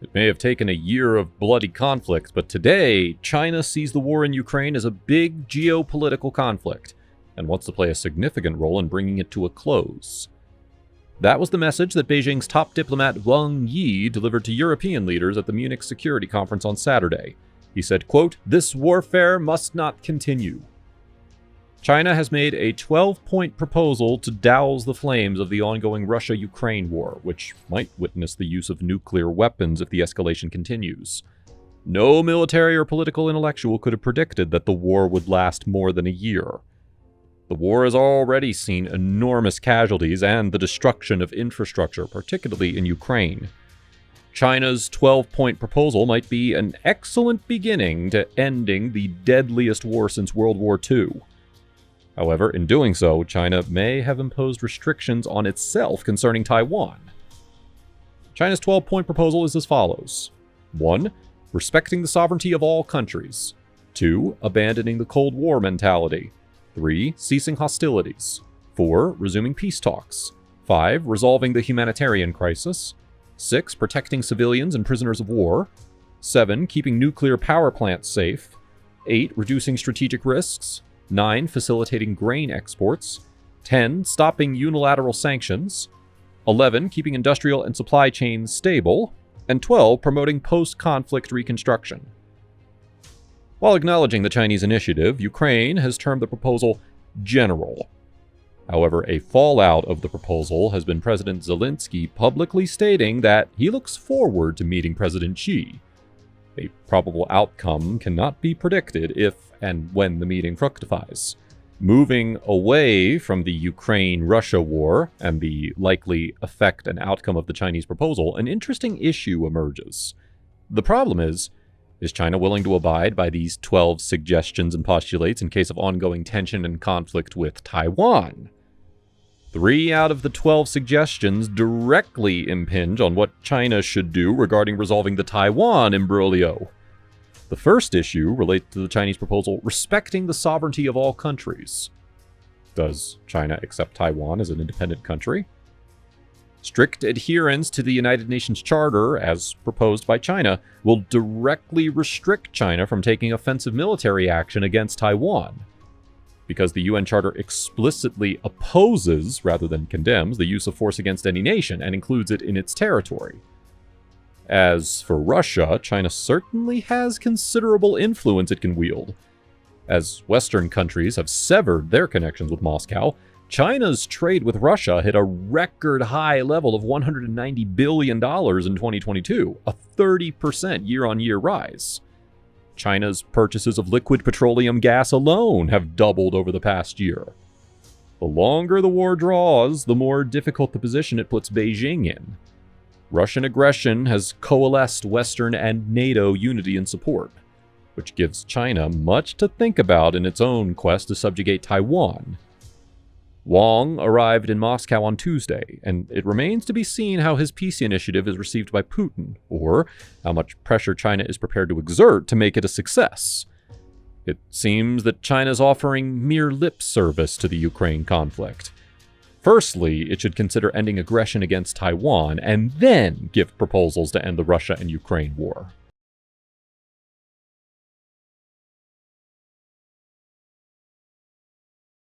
It may have taken a year of bloody conflict, but today, China sees the war in Ukraine as a big geopolitical conflict and wants to play a significant role in bringing it to a close. That was the message that Beijing's top diplomat Wang Yi delivered to European leaders at the Munich Security Conference on Saturday. He said, quote, "This warfare must not continue." China has made a 12-point proposal to douse the flames of the ongoing Russia-Ukraine war, which might witness the use of nuclear weapons if the escalation continues. No military or political intellectual could have predicted that the war would last more than a year. The war has already seen enormous casualties and the destruction of infrastructure, particularly in Ukraine. China's 12-point proposal might be an excellent beginning to ending the deadliest war since World War II. However, in doing so, China may have imposed restrictions on itself concerning Taiwan. China's 12-point proposal is as follows. 1. Respecting the sovereignty of all countries. 2. Abandoning the Cold War mentality. 3. Ceasing hostilities. 4. Resuming peace talks. 5. Resolving the humanitarian crisis. 6. Protecting civilians and prisoners of war. 7. Keeping nuclear power plants safe. 8. Reducing strategic risks. 9. Facilitating grain exports. 10. Stopping unilateral sanctions. 11. Keeping industrial and supply chains stable. And 12. Promoting post-conflict reconstruction. While acknowledging the Chinese initiative, Ukraine has termed the proposal general. However, a fallout of the proposal has been President Zelensky publicly stating that he looks forward to meeting President Xi. A probable outcome cannot be predicted if and when the meeting fructifies. Moving away from the Ukraine-Russia war and the likely effect and outcome of the Chinese proposal, an interesting issue emerges. The problem is China willing to abide by these 12 suggestions and postulates in case of ongoing tension and conflict with Taiwan? 3 out of the 12 suggestions directly impinge on what China should do regarding resolving the Taiwan imbroglio. The first issue relates to the Chinese proposal respecting the sovereignty of all countries. Does China accept Taiwan as an independent country? Strict adherence to the United Nations Charter, as proposed by China, will directly restrict China from taking offensive military action against Taiwan, because the UN Charter explicitly opposes, rather than condemns, the use of force against any nation and includes it in its territory. As for Russia, China certainly has considerable influence it can wield. As Western countries have severed their connections with Moscow, China's trade with Russia hit a record high level of $190 billion in 2022, a 30% year-on-year rise. China's purchases of liquid petroleum gas alone have doubled over the past year. The longer the war draws, the more difficult the position it puts Beijing in. Russian aggression has coalesced Western and NATO unity and support, which gives China much to think about in its own quest to subjugate Taiwan. Wang arrived in Moscow on Tuesday, and it remains to be seen how his peace initiative is received by Putin, or how much pressure China is prepared to exert to make it a success. It seems that China is offering mere lip service to the Ukraine conflict. Firstly, it should consider ending aggression against Taiwan, and then give proposals to end the Russia and Ukraine war.